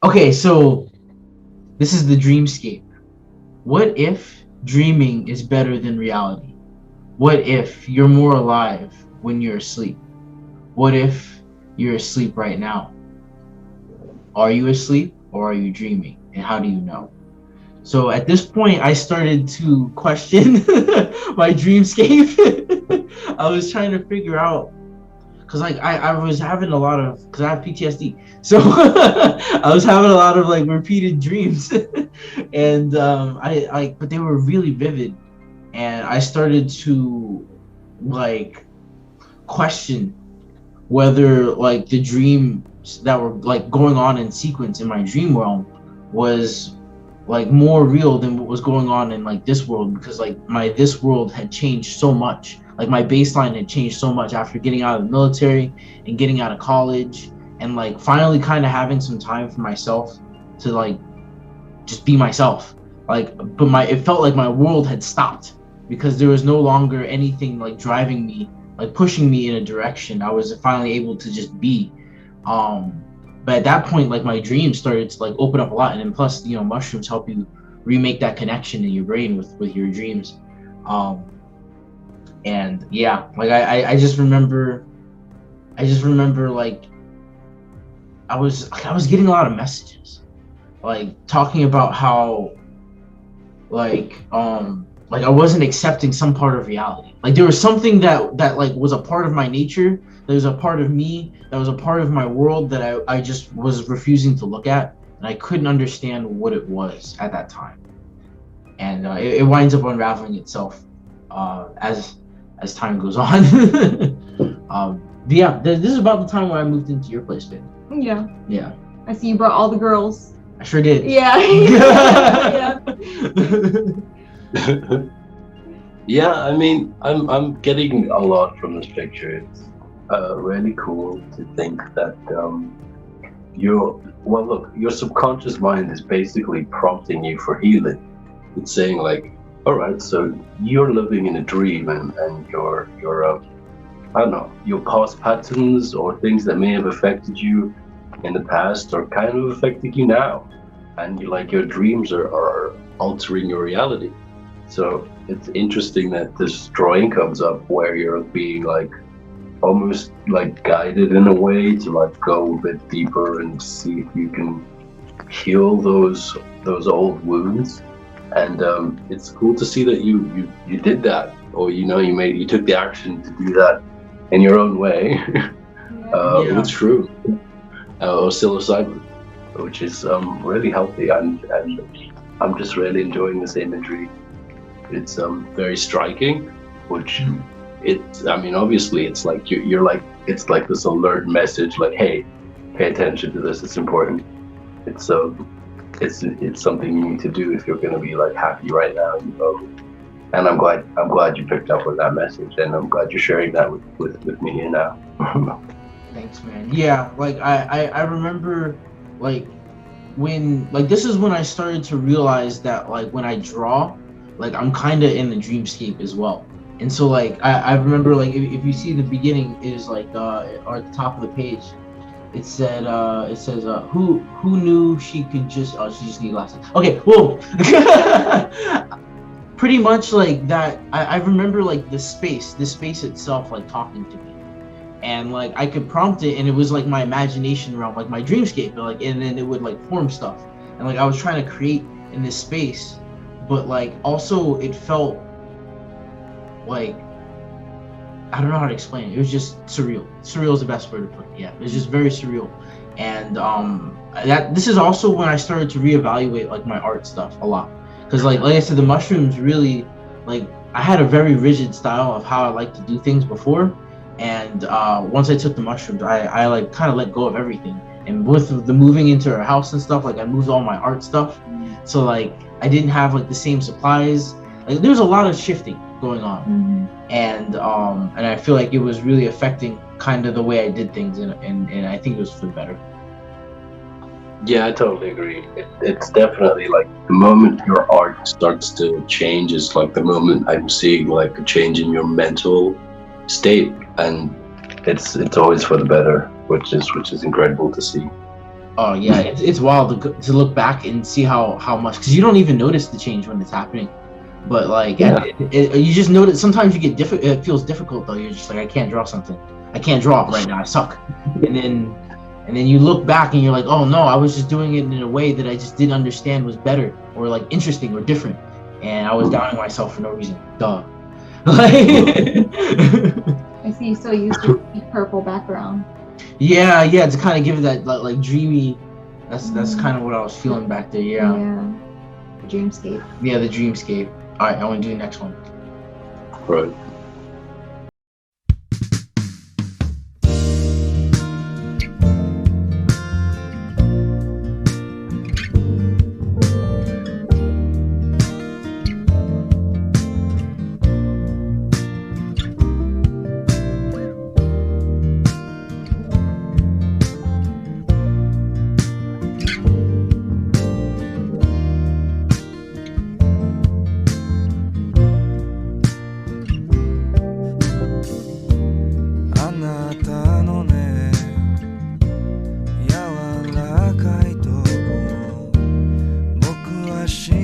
Okay, so this is the dreamscape. What if dreaming is better than reality? What if you're more alive when you're asleep? What if you're asleep right now? Are you asleep or are you dreaming? And how do you know? So at this point, I started to question my dreamscape. I was trying to figure out because like I was having a lot of because I have PTSD, so I was having a lot of like repeated dreams, and I but they were really vivid, and I started to like question whether like the dreams that were like going on in sequence in my dream realm was like more real than what was going on in like this world, because like my this world had changed so much, like my baseline had changed so much after getting out of the military and getting out of college, and like finally kind of having some time for myself to like just be myself, like but my it felt like my world had stopped because there was no longer anything like driving me, like pushing me in a direction. I was finally able to just be. um but at that point, like my dreams started to like open up a lot, and then plus, you know, mushrooms help you remake that connection in your brain with your dreams. um and yeah, like I just remember, like I was getting a lot of messages like talking about how like I wasn't accepting some part of reality. Like there was something that like was a part of my nature, there was a part of me, that was a part of my world that I just was refusing to look at, and I couldn't understand what it was at that time. And it winds up unraveling itself as time goes on. But yeah, this is about the time when I moved into your place, baby. Yeah. Yeah, I see you brought all the girls. I sure did. Yeah. Yeah. Yeah, I mean, I'm getting a lot from this picture. It's really cool to think that your subconscious mind is basically prompting you for healing. It's saying like, all right, so you're living in a dream, and your I don't know, your past patterns or things that may have affected you in the past are kind of affecting you now, and your dreams are altering your reality. So it's interesting that this drawing comes up where you're being like almost like guided in a way to like go a bit deeper and see if you can heal those old wounds. And it's cool to see that you did that, or you took the action to do that in your own way. Yeah. With true or psilocybin, which is really healthy, and I'm just really enjoying this imagery. It's very striking, which I mean, obviously it's like you're like, it's like this alert message like, hey, pay attention to this, it's important. It's it's something you need to do if you're going to be like happy right now, and I'm glad you picked up on that message, and I'm glad you're sharing that with me here now. Thanks, man. Yeah, like I remember like when like this is when I started to realize that like when I draw, like I'm kind of in the dreamscape as well. And so like I remember like if you see the beginning is like or at the top of the page, it says who knew she could just, oh, she just need glasses. Okay, well, pretty much like that. I remember like the space itself like talking to me, and like I could prompt it, and it was like my imagination realm, like my dreamscape, but, like, and then it would like form stuff, and like I was trying to create in this space, but like also it felt like, I don't know how to explain it. It was just surreal. Surreal is the best word to put it. Yeah, it was just very surreal, and that this is also when I started to reevaluate like my art stuff a lot, because like I said, the mushrooms really, like I had a very rigid style of how I like to do things before, and once I took the mushrooms, I like kind of let go of everything, and with the moving into our house and stuff, like I moved all my art stuff, so like I didn't have like the same supplies. Like there was a lot of shifting going on, and I feel like it was really affecting kind of the way I did things, and I think it was for the better. Yeah, I totally agree. It's definitely like the moment your art starts to change is like the moment I'm seeing like a change in your mental state, and it's always for the better, which is incredible to see. Oh yeah, it's wild to look back and see how much, because you don't even notice the change when it's happening. But like Yeah. you just notice sometimes you get it feels difficult though. You're just like, I can't draw something. I can't draw right now. I suck. And then you look back and you're like, oh no, I was just doing it in a way that I just didn't understand was better or like interesting or different, and I was doubting myself for no reason. Duh. Like, I see. So you used to deep purple background. yeah, to kind of give it that like dreamy. That's kind of what I was feeling back there. Yeah. Yeah. Dreamscape. Yeah, the dreamscape. All right, I want to do the next one. Right. あなたのね柔らかいとこ僕は知っ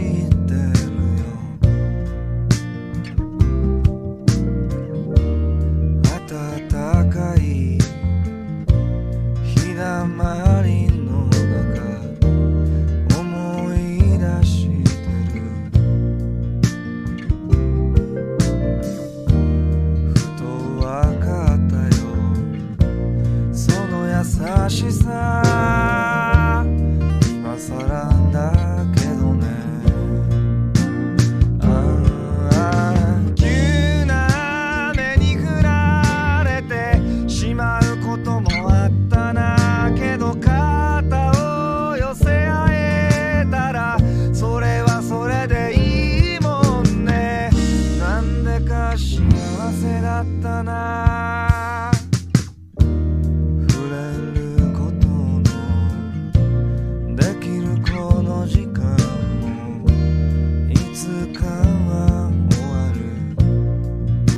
てるよ暖かい日だまりの中思い出してるふとわかったよその優しさ